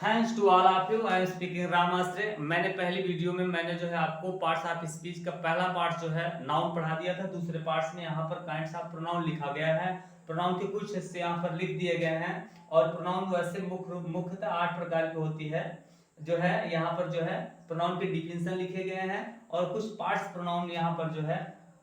Thanks to all of you. I am speaking Ramashray. मैंने पहली video में मैंने जो है आपको पार्ट्स ऑफ स्पीच का पहला पार्ट जो है नाउन पढ़ा दिया था। दूसरे पार्ट्स में यहाँ पर काइंड्स ऑफ प्रोनाउन लिखा गया है। प्रोनाउन के कुछ हिस्से यहाँ पर लिख दिए गए हैं और प्रोनाउन वैसे मुख्यतः 8 प्रकार की होती है जो है। यहाँ पर जो है प्रोनाउन के डिफिनेशन लिखे गए हैं और कुछ पार्ट्स प्रोनाउन यहाँ पर जो है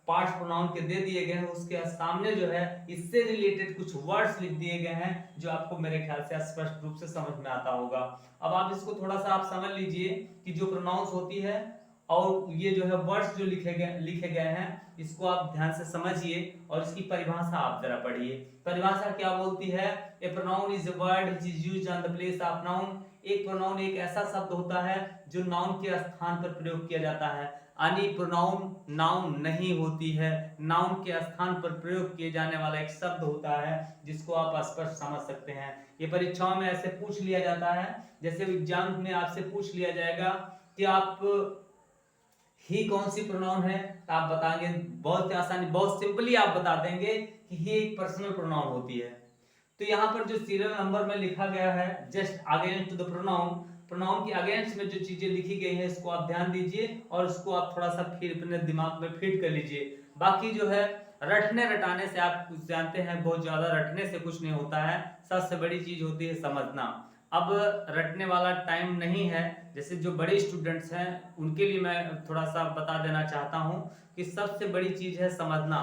पार्ट्स प्रोनाउन के दे दिए गए हैं। उसके सामने जो है इससे रिलेटेड कुछ वर्ड्स लिख दिए गए हैं जो आपको मेरे ख्याल से स्पष्ट रूप से समझ में आता होगा। अब आप इसको थोड़ा सा आप समझ लीजिए कि जो प्रोनाउंस होती है और ये जो है वर्ड्स जो लिखे गए हैं इसको आप ध्यान से समझिए और इसकी परिभाषा आप जरा पढ़िए। परिभाषा क्या बोलती है? A pronoun is a word which is used on the place of noun. एक प्रोनाउन एक ऐसा शब्द होता है जो नाउन के स्थान पर प्रयोग किया जाता है। यानी प्रोनाउन नाउन नहीं होती है, नाउन के स्थान पर प्रयोग किए जाने वाला एक शब्द होता है जिसको आप स्पष्ट समझ सकते हैं। ये परीक्षाओं में ऐसे पूछ लिया जाता है, जैसे एग्जाम में आपसे पूछ लिया जाएगा कि आप ही कौन सी प्रोनाउन है, तो आप बताएंगे बहुत आसानी बहुत सिंपली आप बता देंगे कि ही एक पर्सनल प्रोनाउन होती है। तो यहाँ पर जो सीरियल नंबर में लिखा गया है just against the pronoun, pronoun के अगेंस्ट में जो चीजें लिखी गई है इसको आप ध्यान दीजिए और उसको आप थोड़ा सा फिर अपने दिमाग में फीड कर लीजिए। बाकी जो है रटने रटाने से आप कुछ जानते हैं, बहुत ज्यादा रटने से कुछ नहीं होता है, सबसे बड़ी चीज होती है समझना। अब रटने वाला टाइम नहीं है, जैसे जो बड़े स्टूडेंट्स हैं उनके लिए मैं थोड़ा सा बता देना चाहता हूं कि सबसे बड़ी चीज है समझना।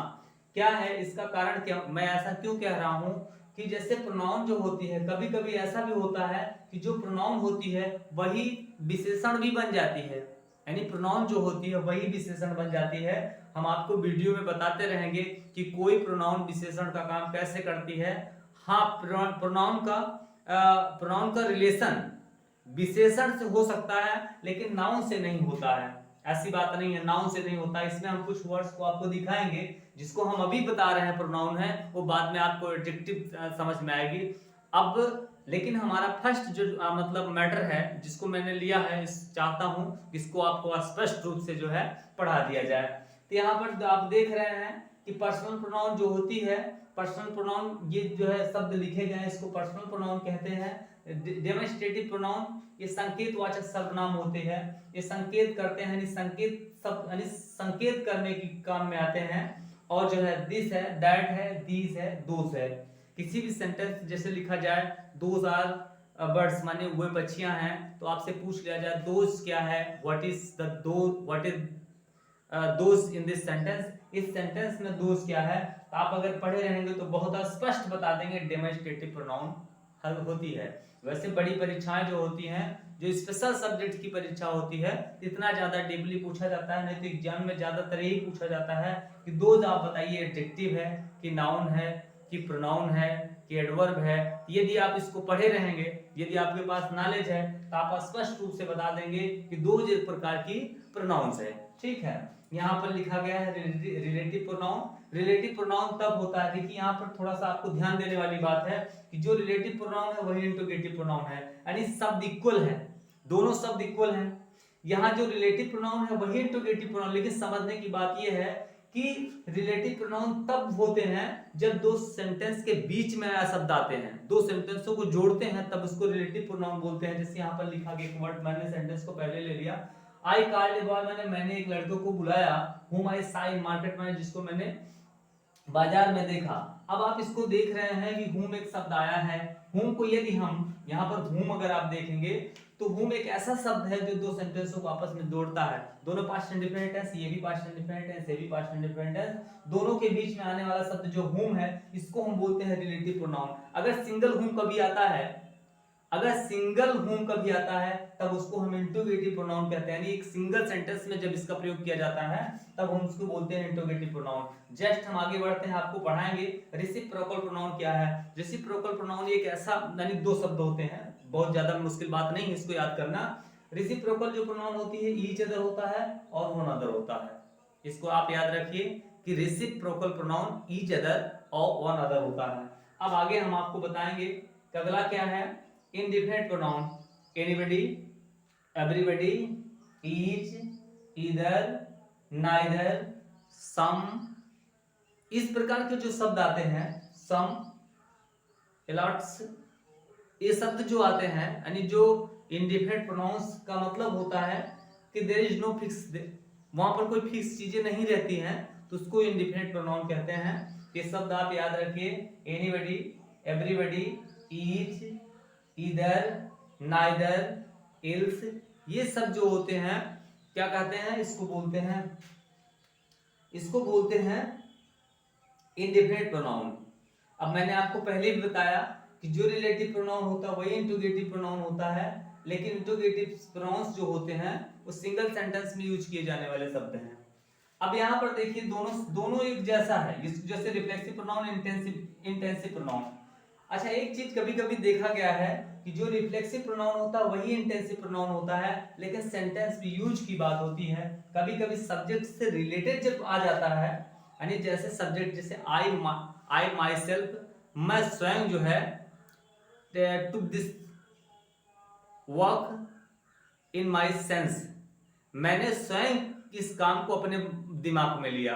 क्या है इसका कारण, क्या मैं ऐसा क्यों कह रहा हूं कि जैसे प्रोनाउन जो होती है कभी कभी ऐसा भी होता है कि जो प्रोनाउन होती है वही विशेषण भी बन जाती है, यानी प्रोनाउन जो होती है वही विशेषण बन जाती है। हम आपको वीडियो में बताते रहेंगे कि कोई प्रोनाउन विशेषण का काम कैसे करती है। हाँ, प्रोनाउन का रिलेशन विशेषण से हो सकता है लेकिन नाउन से नहीं होता है। ऐसी बात नहीं है, नाउन से नहीं होता। इसमें हम कुछ वर्ड्स को आपको दिखाएंगे जिसको हम अभी बता रहे हैं प्रोनाउन है, वो बाद में आपको एडजेक्टिव समझ में आएगी। अब लेकिन हमारा फर्स्ट जो मतलब मैटर है जिसको मैंने लिया है, चाहता हूं इसको आपको स्पष्ट रूप से जो है पढ़ा दिया जाए। तो यहाँ पर आप देख रहे हैं कि पर्सनल प्रोनाउन जो होती है, पर्सनल प्रोनाउन ये जो है शब्द लिखे गए हैं इसको पर्सनल प्रोनाउन कहते हैं। डेमोन्स्ट्रेटिव प्रोनाउन ये संकेतवाचक सर्वनाम होते हैं, ये संकेत करते हैं, संकेत करने की काम में आते हैं। और जो है दिस है, दैट है, दीज है, दोस है। किसी भी सेंटेंस जैसे लिखा जाए दोस आर बर्ड्स माने वो पक्षियां हैं, तो आपसे पूछ लिया जाए दोस क्या है, what is those in this sentence, इस सेंटेंस में दोस क्या है, तो आप अगर पढ़े रहेंगे तो बहुत स्पष्ट बता देंगे डेमोन्स्ट्रेटिव प्रोनाउन हल होती है। वैसे बड़ी परीक्षाएं जो होती हैं, जो स्पेशल सब्जेक्ट की परीक्षा होती है, इतना ज्यादा डीपली पूछा जाता है नहीं, तो एग्जाम में ज्यादातर यही पूछा जाता है कि दोज आप बताइए एडजेक्टिव है कि नाउन है कि प्रोनाउन है कि एडवर्ब है। यदि आप इसको पढ़े रहेंगे, यदि आपके पास नॉलेज है, तो आप स्पष्ट रूप से बता देंगे कि दोज एक प्रकार की प्रोनाउंस है। ठीक है, यहाँ पर लिखा गया है रिलेटिव प्रोनाउन। रिलेटिव प्रोनाउन तब होता है, देखिए यहाँ पर थोड़ा सा आपको ध्यान देने वाली बात है कि जो रिलेटिव प्रोनाउन है वही इंट्रोगेटिव प्रोनाउन है, यानी शब्द इक्वल है, दोनों शब्द इक्वल हैं। यहाँ जो रिलेटिव प्रोनाउन है वही इंट्रोगेटिव प्रोनाउन, लेकिन समझने की बात यह है कि रिलेटिव प्रोनाउन तब होते हैं जब दो सेंटेंस के बीच में शब्द आते हैं, दो सेंटेंसों को जोड़ते हैं, तब उसको रिलेटिव प्रोनाउन बोलते हैं। जैसे यहाँ पर लिखा गया एक वर्ड, मैंने सेंटेंस को पहले ले लिया, आई कॉल्ड ए बॉय, मैंने एक लड़के को बुलाया, whom I saw in market, मैंने जिसको मैंने बाजार में देखा। अब आप इसको देख रहे हैं कि whom एक शब्द आया है, whom को यदि हम यहाँ पर whom अगर आप देखेंगे तो whom एक ऐसा शब्द है जो दो सेंटेंसों को आपस में जोड़ता है, दोनों पास्ट इंडिफिनिट टेंस, ये भी पास्ट इंडिफिनिट टेंस, ये भी पास्ट इंडिफिनिट टेंस, दोनों के बीच में आने वाला शब्द जो whom है इसको हम बोलते हैं रिलेटिव प्रोनाउन। अगर सिंगल whom कभी आता है, अगर सिंगल whom कभी आता है तब उसको हम इंट्रोगेटिव प्रोनाउन कहते हैं, यानी एक सिंगल सेंटेंस में जब इसका प्रयोग किया जाता है तब हम उसको बोलते हैं इंट्रोगेटिव प्रोनाउन। जस्ट हम आगे बढ़ते हैं, आपको पढ़ाएंगे रेसिप्रोकल प्रोनाउन क्या है। रेसिप्रोकल प्रोनाउन एक ऐसा, यानी दो शब्द होते हैं, बहुत ज्यादा मुश्किल बात नहीं है इसको याद करना। रेसिप्रोकल जो प्रोनाउन होती है ईच अदर होता है और वन अदर होता है, इसको आप याद रखिए कि रेसिप्रोकल प्रोनाउन ईच अदर और वन अदर होता है। अब आगे हम आपको बताएंगे कि अगला क्या है, indefinite pronoun, anybody, everybody, each, either, neither, some, इस प्रकार के जो शब्द आते हैं, some, lots, ये शब्द जो आते हैं यानी जो इंडिफिनिट प्रोनाउंस का मतलब होता है कि देयर इज नो फिक्स, वहां पर कोई फिक्स चीजें नहीं रहती हैं, तो उसको इंडिफिनिट प्रोनाउन कहते हैं। ये शब्द आप याद रखिए, anybody, everybody, each, either, neither, else, ये सब जो होते हैं क्या कहते हैं, इसको बोलते हैं इंडिफिनिट प्रोनाउन। अब मैंने आपको पहले भी बताया कि जो रिलेटिव प्रोनाउन होता है वही इंट्रोगेटिव प्रोनाउन होता है, लेकिन इंट्रोगेटिव प्रोनाउंस जो होते हैं वो सिंगल सेंटेंस में यूज किए जाने वाले शब्द हैं। अब यहाँ पर देखिए दोनों एक जैसा है, जैसे रिफ्लेक्सिव प्रोनाउन, इंटेंसिव प्रोनाउन। अच्छा, एक चीज कभी कभी देखा गया है कि जो रिफ्लेक्सिव प्रोनाउन होता है वही इंटेंसिव प्रोनाउन होता है, लेकिन सेंटेंस में यूज की बात होती है। कभी कभी सब्जेक्ट से रिलेटेड जब आ जाता है, यानी जैसे सब्जेक्ट, जैसे आई माई सेल्फ, मैं स्वयं जो है took this work in my sense, मैंने स्वयं इस काम को अपने दिमाग में लिया।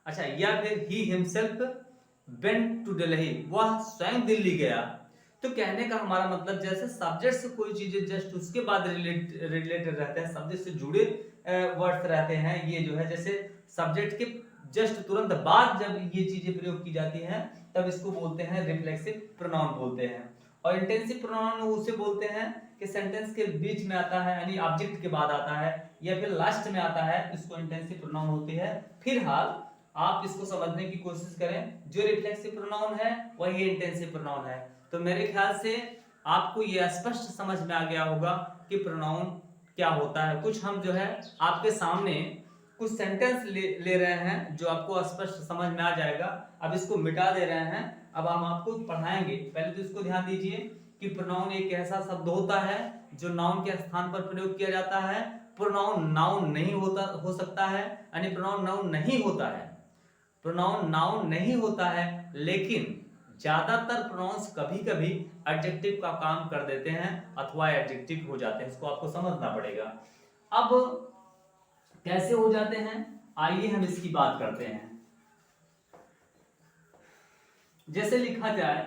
अच्छा, या फिर he himself went to Delhi, वह स्वयं दिल्ली गया। तो कहने का हमारा मतलब जैसे सब्जेक्ट से कोई चीजें जस्ट उसके बाद रिलेटेड रहते हैं, सब्जेक्ट से जुड़े वर्ड्स रहते हैं, ये जो है जैसे सब्जेक्ट के जस्ट तुरंत बाद जब ये चीजें प्रयोग की जाती हैं तब इसको बोलते हैं रिफ्लेक्सिव प्रोनाउन बोलते हैं। और इंटेंसिव प्रोनाउन उसे बोलते हैं कि सेंटेंस के बीच में आता है, यानी ऑब्जेक्ट के बाद आता है या फिर लास्ट में आता है, इसको इंटेंसिव प्रोनाउन होती है। फिलहाल आप इसको समझने की कोशिश करें, जो रिफ्लेक्सिव प्रोनाउन है वही इंटेंसिव प्रोनाउन है। तो मेरे ख्याल से आपको यह स्पष्ट समझ में आ गया होगा कि प्रोनाउन क्या होता है। कुछ हम जो है आपके सामने कुछ सेंटेंस ले रहे हैं जो आपको स्पष्ट समझ में आ जाएगा। अब इसको मिटा दे रहे हैं, अब हम आपको पढ़ाएंगे। पहले तो इसको ध्यान दीजिए कि प्रोनाउन एक ऐसा शब्द होता है जो नाउन के स्थान पर प्रयोग किया जाता है। प्रोनाउन नाउन नहीं हो सकता है, यानी प्रोनाउन नाउन नहीं होता है, प्रोनाउन नाउन नहीं होता है, लेकिन ज्यादातर प्रोनाउंस कभी कभी एडजेक्टिव का काम कर देते हैं अथवा एडजेक्टिव हो जाते हैं, इसको आपको समझना पड़ेगा। अब कैसे हो जाते हैं, आइए हम इसकी बात करते हैं। जैसे लिखा जाए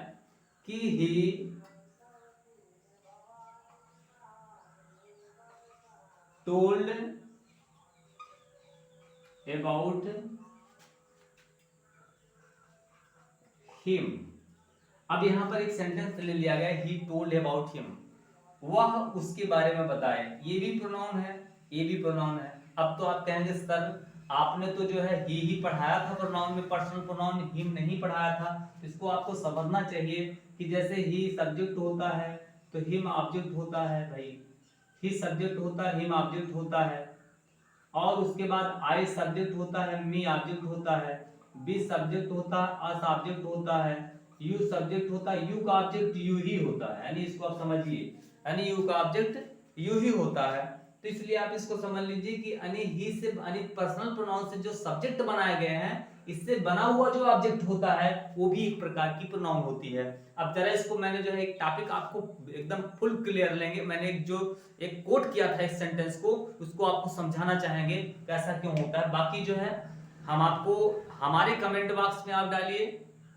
कि ही टोल्ड अबाउट हिम। अब यहां पर एक सेंटेंस ले लिया गया, ही टोल्ड अबाउट हिम, वह उसके बारे में बताए। ये भी प्रोनाउन है, ये भी प्रोनाउन है। अब तो आप कहेंगे सर आपने तो जो है ही पढ़ाया था प्रोनाउन में, पर्सनल प्रोनाउन हिम नहीं पढ़ाया था। इसको आपको समझना चाहिए कि जैसे ही सब्जेक्ट होता है तो हिम ऑब्जेक्ट होता है, भाई ही सब्जेक्ट होता है, हिम ऑब्जेक्ट होता है, और उसके बाद आई सब्जेक्ट होता है, मी ऑब्जेक्ट होता है, बी सब्जेक्ट होता है, अस ऑब्जेक्ट होता है, यू सब्जेक्ट होता है, यू का ऑब्जेक्ट यू ही होता है, यानी इसको आप समझिए, यानी यू का ऑब्जेक्ट यू ही होता है। तो इसलिए आप इसको समझ लीजिए कि यानी ही से यानी पर्सनल प्रोनाउन से जो सब्जेक्ट बनाए गए हैं, इससे बना हुआ जो ऑब्जेक्ट होता है वो भी एक प्रकार की प्रोनाउन होती है। अब जरा इसको मैंने जो है एक टॉपिक आपको एकदम फुल क्लियर लेंगे, मैंने एक कोट किया था इस सेंटेंस को, उसको आपको समझाना चाहेंगे कैसा क्यों होता है। बाकी जो है हम आपको हमारे कमेंट बॉक्स में आप डालिए,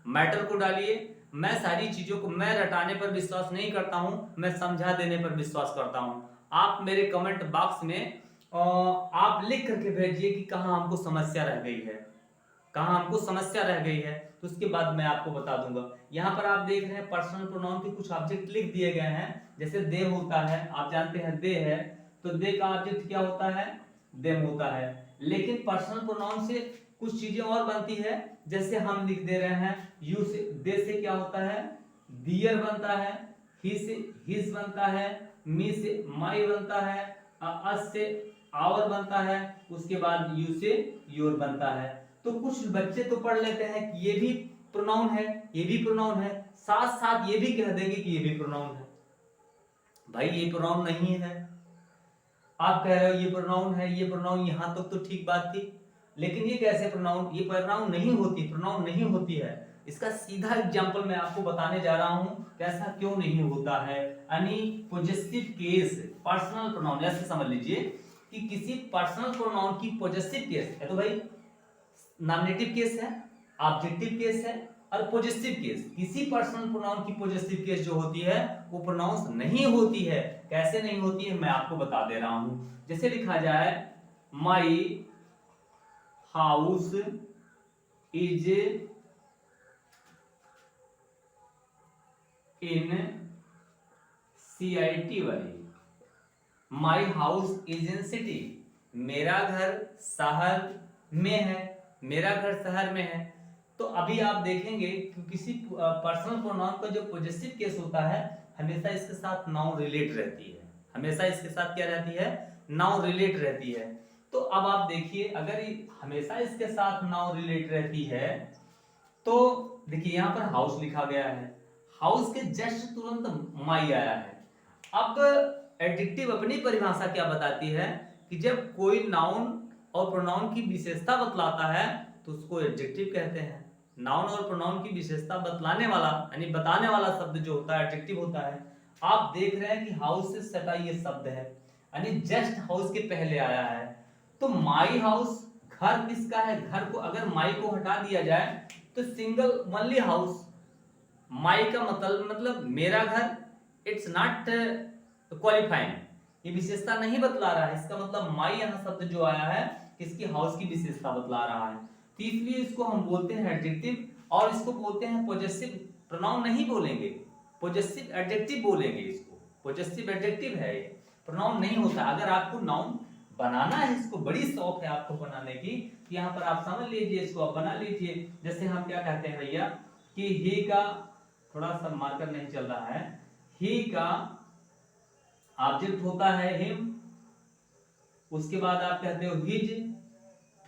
मैटर को डालिए। मैं सारी चीजों को मैं रटाने पर विश्वास नहीं करता हूं, मैं समझा देने पर विश्वास करता हूं। आप मेरे कमेंट बॉक्स में आप लिख करके भेजिए कि कहां हमको समस्या रह गई है, कहां हमको समस्या रह गई है, तो उसके बाद मैं आपको बता दूंगा। यहाँ पर आप देख रहे हैं पर्सनल प्रोनाउन के कुछ ऑब्जेक्ट लिख दिए गए हैं, जैसे दे होता है, आप जानते हैं दे है, तो दे का ऑब्जेक्ट क्या होता है, देम होता है। लेकिन पर्सनल प्रोनाउन से कुछ चीजें और बनती है, जैसे हम लिख दे रहे हैं यू से, दे से क्या होता है, दियर बनता है, ही से हिज बनता है, मी से माई बनता है, अस से आवर बनता है, उसके बाद यू से योर बनता है। तो कुछ बच्चे तो पढ़ लेते हैं कि ये भी प्रोनाउन है, ये भी प्रोनाउन है, साथ साथ ये भी कह देंगे कि ये भी प्रोनाउन है। भाई ये प्रोनाउन नहीं है, आप कह रहे हो ये प्रोनाउन है, ये प्रोनाउन, यहां तक तो ठीक बात थी, लेकिन ये कैसे प्रोनाउन, ये प्रोनाउन नहीं होती, प्रोनाउन नहीं होती है। इसका सीधा एग्जांपल मैं आपको बताने जा रहा हूं कैसा क्यों नहीं होता है। यानी पॉजेसिव केस पर्सनल प्रोनाउन, ऐसे समझ लीजिए कि किसी पर्सनल प्रोनाउन की पॉजेसिव केस है तो भाई नॉमिनेटिव केस है, ऑब्जेक्टिव केस है, और पॉजिटिव केस, किसी पर्सनल प्रोनाउन की पॉजिटिव केस जो होती है वो प्रोनाउंस नहीं होती है। कैसे नहीं होती है मैं आपको बता दे रहा हूं। जैसे लिखा जाए my house is in CITY, my house is in city, मेरा घर शहर में है, मेरा घर शहर में है। तो अभी आप देखेंगे कि किसी पर्सनल प्रोनाउन का जो पॉजिटिव केस होता है हमेशा इसके साथ नाउन रिलेट रहती है, हमेशा इसके साथ क्या रहती है, नाउन रिलेट रहती है। तो अब आप देखिए अगर हमेशा इसके साथ नाउन रिलेट रहती है तो देखिए यहाँ पर हाउस लिखा गया है, हाउस के जस्ट तुरंत माई आया है। अब एडजेक्टिव अपनी परिभाषा क्या बताती है कि जब कोई नाउन और प्रोनाउन की विशेषता बतलाता है तो उसको एडजेक्टिव कहते हैं। नाउन और प्रोनाउन की विशेषता बतलाने वाला यानी बताने वाला शब्द जो होता है एडजेक्टिव होता है। आप देख रहे हैं कि हाउस से सटा ये शब्द है यानी जस्ट हाउस के पहले आया है। तो माई हाउस घर किसका है, घर को अगर माई को हटा दिया जाए तो सिंगल ओनली हाउस, माई का मतलब मेरा घर, इट्स नॉट क्वालिफाइंग, ये विशेषता नहीं बतला रहा है। इसका मतलब माई यहाँ शब्द जो आया है किसकी, हाउस की विशेषता बतला रहा है। तो इसलिए इसको हम बोलते हैं एडजेक्टिव और इसको बोलते हैं पॉजेसिव प्रोनाउन नहीं बोलेंगे, पॉजेसिव एडजेक्टिव बोलेंगे इसको। पॉजेसिव एडजेक्टिव है ये, प्रोनाउन नहीं होता। अगर आपको नाउन बनाना है, इसको बड़ी शौक है आपको बनाने की, यहाँ पर आप समझ लीजिए, इसको आप बना लीजिए। जैसे हम क्या कहते हैं भैया कि ही का, थोड़ा सा मार्कर नहीं चल रहा है, ही का ऑब्जेक्ट होता है हिम, उसके बाद आप कहते हो हिज,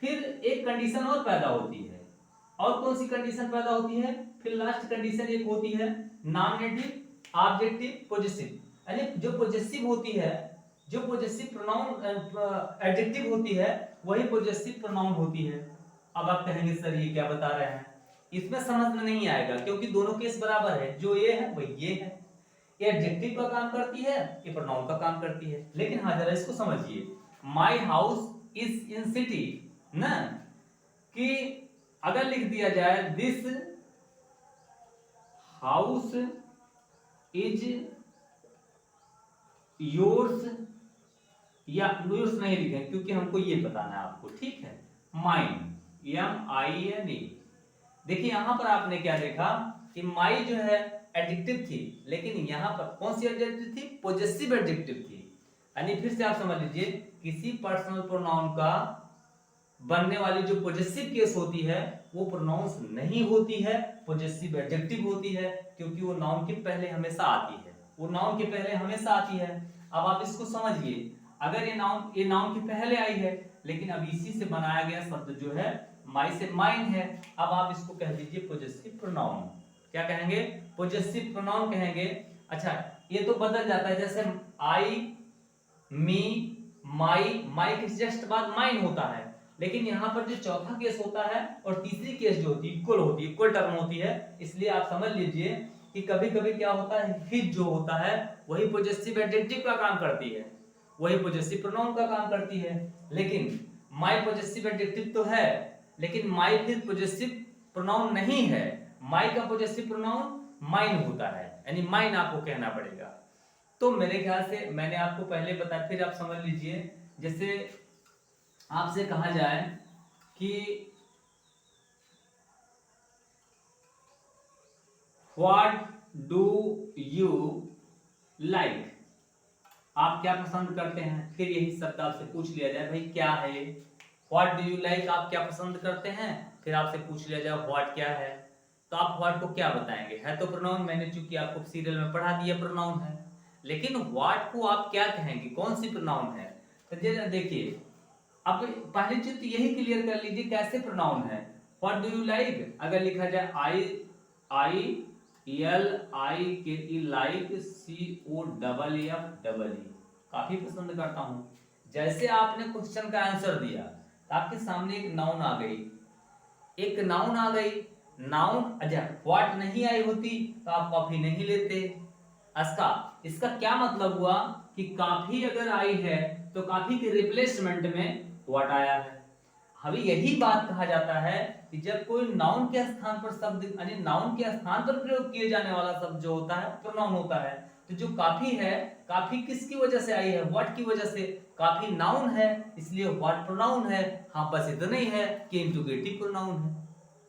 फिर एक कंडीशन और पैदा होती है। और कौन सी कंडीशन पैदा होती है, फिर लास्ट कंडीशन एक होती है नॉमिनेटिव ऑब्जेक्टिव पॉजिटिव, यानी जो पॉजिटिव होती है, जो पॉजिटिव प्रोनाउन एडजेक्टिव होती है वही पॉजिटिव प्रोनाउन होती है। अब आप कहेंगे सर ये क्या बता रहे हैं, इसमें समझ में नहीं आएगा क्योंकि दोनों केस बराबर है, जो ये है वही ये है, ये एडजेक्टिव का काम करती है, ये प्रोनाउन का काम करती है। लेकिन हाँ जरा इसको समझिए, my house is in city ना, कि अगर लिख दिया जाए दिस हाउस इज योर्स, या योर्स नहीं लिखें क्योंकि हमको ये बताना है आपको, ठीक है, माइन, MINE। देखिए यहां पर आपने क्या देखा कि माई जो है एडजेक्टिव थी, लेकिन यहां पर कौन सी एडजेक्टिव थी, पॉजेसिव एडजेक्टिव थी। यानी फिर से आप समझ लीजिए, किसी पर्सनल प्रोनाउन का बनने वाली जो पॉजेसिव केस होती है वो प्रोनाउंस नहीं होती है, पॉजेसिव एडजेक्टिव होती है, क्योंकि वो नाउन के पहले हमेशा आती है, वो नाउन के पहले हमेशा आती है। अब आप इसको समझिए, अगर ये नाउन के पहले आई है, लेकिन अब इसी से बनाया गया शब्द जो है माई से माइन है, अब आप इसको कह दीजिए पॉजेसिव प्रोनाउन। क्या कहेंगे, पॉजेसिव प्रोनाउन कहेंगे। अच्छा ये तो बदल जाता है, जैसे आई, मी, माई, माई के जस्ट बाद माइन होता है, लेकिन यहाँ पर जो चौथा केस होता है और तीसरी केस जो होती है इक्वल होती है, इक्वल टर्म होती है। इसलिए आप समझ लीजिए कि कभी कभी क्या होता है, हिज जो होता है वही पॉजेसिव एडजेक्टिव का काम करती है, वही पॉजेसिव प्रोनाउन का काम करती है। लेकिन माई पॉजेसिव एडजेक्टिव तो है, लेकिन माई फिर पॉजेसिव प्रोनाउन नहीं है, माई का पॉजेसिव प्रोनाउन माइन होता है, यानी माइन आपको कहना पड़ेगा। तो मेरे ख्याल से मैंने आपको पहले बताया, फिर आप समझ लीजिए, जैसे आपसे कहा जाए कि व्हाट डू यू लाइक, आप क्या पसंद करते हैं, फिर यही शब्द आपसे पूछ लिया जाए भाई क्या है, व्हाट डू यू लाइक आप क्या पसंद करते हैं, फिर आपसे पूछ लिया जाए व्हाट क्या है, तो आप व्हाट को क्या बताएंगे, है तो प्रोनाउन, मैंने चूंकि आपको सीरियल में पढ़ा दिया प्रोनाउन है, लेकिन व्हाट को आप क्या कहेंगे, कौन सी प्रोनाउन है। तो देखिए अब पहली चीज तो यही क्लियर कर लीजिए कैसे प्रोनाउन है। व्हाट डू यू लाइक अगर लिखा जाए ILIKE लाइक, COFFE, काफी पसंद करता हूं। जैसे आपने क्वेश्चन का आंसर दिया तो आपके सामने एक नाउन आ गई, एक नाउन आ गई, नाउन अच्छा व्हाट नहीं आई होती तो आप कॉफी नहीं लेते। इसका क्या मतलब हुआ कि काफी अगर आई है तो काफी के रिप्लेसमेंट में व्हाट आया है। अभी यही बात कहा जाता है कि जब कोई नाउन के स्थान पर शब्द यानी नाउन के स्थान पर प्रयोग किए जाने वाला शब्द जो होता है प्रोनाउन होता है। तो जो काफी है, काफी किसकी वजह से आई है, व्हाट की वजह से। काफी नाउन है इसलिए व्हाट प्रोनाउन है। हाँ बस इतना ही है कि इंट्रोगेटिव प्रोनाउन है।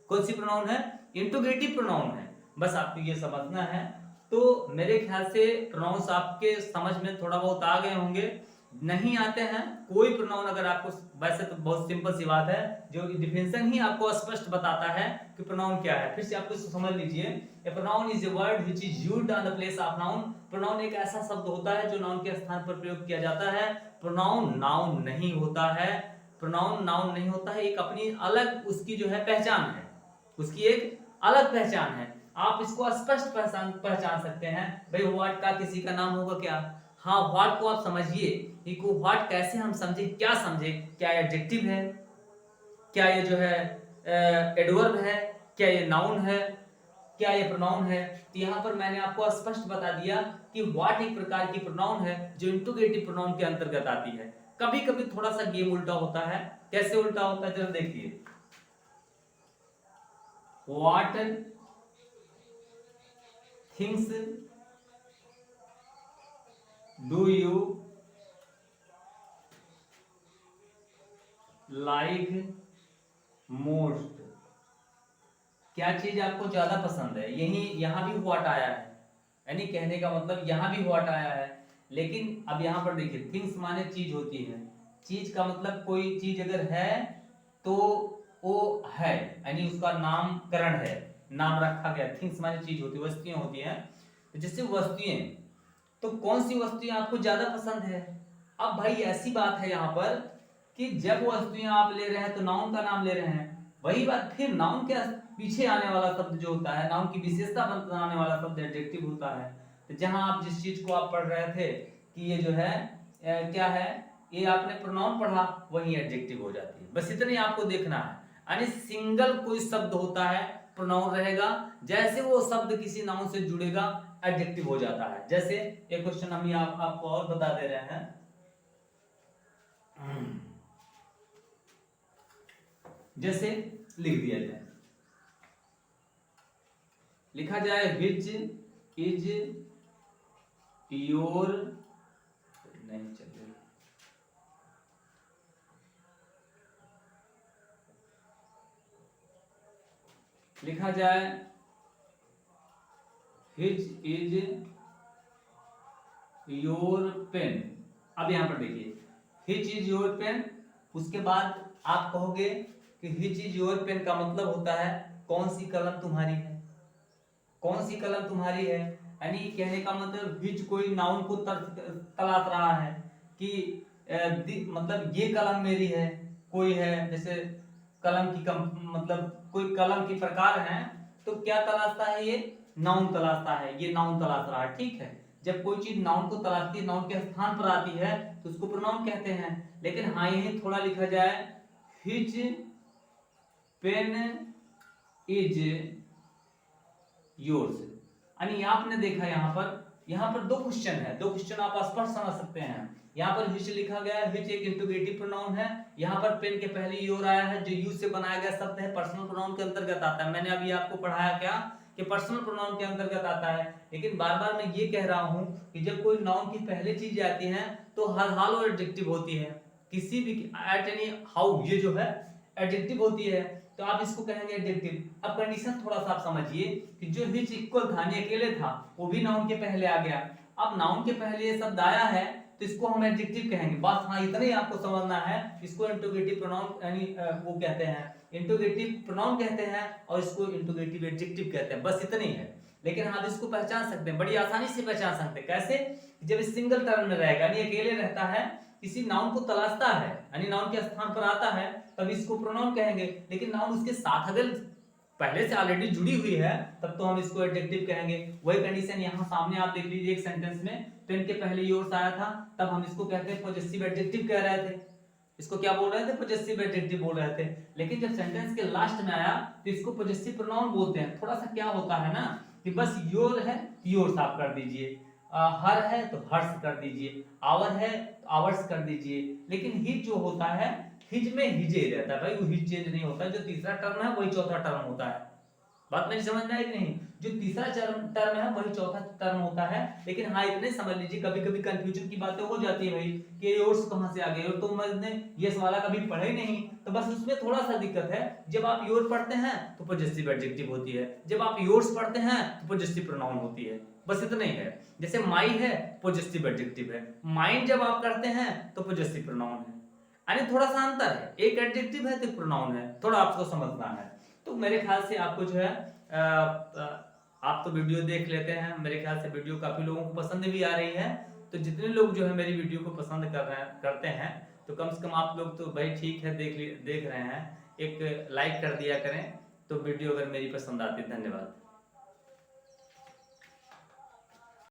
कौन सी प्रोनाउन है, इंट्रोगेटिव प्रोनाउन है, बस आपको ये समझना है। तो मेरे ख्याल से प्रोनाउंस आपके समझ में थोड़ा बहुत आ गए होंगे। नहीं आते हैं कोई प्रोनाउन अगर आपको, वैसे तो बहुत सिंपल सी बात है, जो डिफिनेशन ही आपको स्पष्ट बताता है कि प्रोनाउन क्या है। फिर से आपको समझ लीजिए, a pronoun is a word which is used on the place of noun. Pronoun एक ऐसा शब्द होता है जो नाउन के स्थान पर प्रयोग किया जाता है। प्रोनाउन नाउन नहीं होता है, प्रोनाउन नाउन नहीं होता है, एक अपनी अलग उसकी जो है पहचान है, उसकी एक अलग पहचान है। आप इसको स्पष्ट पहचान सकते हैं। भाई व्हाट का किसी का नाम होगा क्या, हाँ व्हाट को आप समझिए, इको व्हाट कैसे हम समझे, क्या समझे, क्या एडजेक्टिव है, क्या ये जो है एडवर्ब है, क्या ये नाउन है, क्या ये प्रोनाउन है। तो यहाँ पर मैंने आपको स्पष्ट बता दिया कि व्हाट एक प्रकार की प्रोनाउन है जो इंट्रोगेटिव प्रोनाउन के अंतर्गत आती है। कभी कभी थोड़ा सा गेम उल्टा होता है। कैसे उल्टा होता है, जरा देखिए, what things do you like most, क्या चीज आपको ज्यादा पसंद है। यही यहां भी व्हाट आया है, यानी कहने का मतलब यहां भी व्हाट आया है। लेकिन अब यहां पर देखिए, थिंग्स माने चीज होती है, चीज का मतलब कोई चीज अगर है तो वो है, यानी उसका नामकरण है, नाम रखा गया। थिंग्स माने चीज होती है, वस्तुएं होती हैं। तो जैसे वस्तुएं, तो कौन सी वस्तुएं आपको ज्यादा पसंद है। अब भाई ऐसी बात है यहाँ पर कि जब वस्तुएं आप ले रहे हैं तो नाउन का नाम ले रहे हैं। वही बात फिर नाउन के पीछे आने वाला शब्द जो होता है, नाउन की विशेषता बनाने वाला शब्द एडजेक्टिव होता है। तो जहां आप जिस चीज को आप पढ़ रहे थे कि ये जो है क्या है, ये आपने प्रोनाउन पढ़ा, वही एडजेक्टिव हो जाती है। बस इतने आपको देखना है। यानी सिंगल कोई शब्द होता है प्रोनाउन रहेगा, जैसे वो शब्द किसी नाउन से जुड़ेगा एडजेक्टिव हो जाता है। जैसे एक क्वेश्चन हम आपको और बता दे रहे हैं, जैसे लिख दिया जाए, लिखा जाए विच इज योर, नहीं चल रही, लिखा जाए विच इज योर पेन। अब यहां पर देखिए, विच इज योर पेन, उसके बाद आप कहोगे कि विच इज योर पेन का मतलब होता है कौन सी कलम तुम्हारी है, कौन सी कलम तुम्हारी है। यानी कहने का मतलब विच कोई नाउन को तलाश रहा है कि मतलब ये कलम मेरी है, कोई है, जैसे कलम की मतलब कोई कलम की प्रकार है, तो क्या तलाशता है, ये नाउन तलाशता है, ये नाउन तलाश रहा है। ठीक है, जब कोई चीज नाउन को तलाशती है, नाउन के स्थान पर आती है, तो उसको प्रोनाउन कहते हैं। लेकिन हाँ यही थोड़ा लिखा जाए, व्हिच पेन इज योर्स। यानी आपने देखा यहाँ पर दो क्वेश्चन है, दो क्वेश्चन आप स्पष्ट समझ सकते हैं। यहाँ पर व्हिच लिखा गया है, व्हिच एक इंट्रोगेटिव प्रोनाउन है। यहाँ पर पेन के पहले योर आया है, जो यू से बनाया गया शब्द है, पर्सनल प्रोनाउन के अंतर्गत आता है। मैंने अभी आपको पढ़ाया क्या कि पर्सनल प्रोनाउन के अंतर्गत आता है। लेकिन बार बार मैं ये कह रहा हूँ कि जब कोई नाउन की पहले चीज आती है तो हर हाल वो एडजेक्टिव होती है, किसी भी एट एनी हाउ ये जो है एडजेक्टिव होती है, तो आप इसको कहेंगे एडजेक्टिव। अब कंडीशन थोड़ा सा आप समझिए कि जो व्हिच इक्वल था, अकेले था, वो भी नाउन के पहले आ गया। अब नाउन के पहले ये शब्द आया है तो इसको हम एडजेक्टिव कहेंगे। बस हाँ इतना ही आपको समझना है। इसको इंट्रोगेटिव प्रोनाउन यानी वो कहते हैं, इंट्रोगेटिव प्रोनाउन कहते हैं, और इसको इंट्रोगेटिव एडजेक्टिव कहते हैं। बस इतनी है। लेकिन आप इसको पहचान सकते हैं, बड़ी आसानी से पहचान सकते हैं। कैसे, जब इस सिंगल टर्म में रहेगा, यानी अकेले रहता है, किसी नाउन को तलाशता है, यानी नाउन के स्थान पर आता है, तब इसको प्रोनाउन कहेंगे। लेकिन नाउन उसके साथ अगर पहले से ऑलरेडी जुड़ी हुई है, तब तो हम इसको एडजेक्टिव कहेंगे। वही कंडीशन यहाँ सामने आप देख लीजिए, एक सेंटेंस में पेन के पहले योर्स आया था, तब हम इसको कहते हैं पॉजेसिव एडजेक्टिव कह रहे थे। इसको क्या बोल रहे थे, पॉजेसिव एडजेक्टिव बोल रहे थे। लेकिन जब सेंटेंस के लास्ट में आया तो इसको पॉजेसिव प्रोनाउन बोलते हैं। थोड़ा सा क्या होता है ना कि बस योर है, योर्स आप कर दीजिए, हर है तो हर्ष कर दीजिए, आवर है तो आवर्स कर दीजिए। लेकिन ही जो होता है, हिज में हिज ही रहता है भाई, वो हिज चेंज नहीं होता। जो तीसरा टर्म है वही चौथा टर्म होता है। बात मेरी समझ में आई कि नहीं? जो तीसरा टर्म है वही चौथा टर्म होता है। लेकिन हाँ इतने समझ लीजिए, कभी कभी कंफ्यूजन की बातें हो जाती है भाई कि योर्स कहां से आ गए, और तो मैंने ये वाला कभी पढ़े ही नहीं, तो बस उसमें थोड़ा सा दिक्कत है। जब आप योर पढ़ते हैं तो पॉजिटिव एडजेक्टिव होती है, जब आप योर्स पढ़ते हैं तो पॉजिटिव प्रोनाउन होती है, बस इतना ही है। जैसे माई है पॉजिटिव एडजेक्टिव है, माइंड जब आप करते हैं तो पॉजिटिव प्रोनाउन है, यानी थोड़ा सा अंतर है, एक एडजेक्टिव है तो प्रोनाउन है, थोड़ा आपको समझना है। तो मेरे ख्याल से आपको जो है आप तो वीडियो देख लेते हैं, मेरे ख्याल से वीडियो काफी लोगों को पसंद भी आ रही है। तो जितने लोग जो है मेरी वीडियो को पसंद करते हैं, तो कम से कम आप लोग तो भाई ठीक है देख रहे हैं, एक लाइक कर दिया करें तो वीडियो अगर मेरी पसंद आती है। धन्यवाद।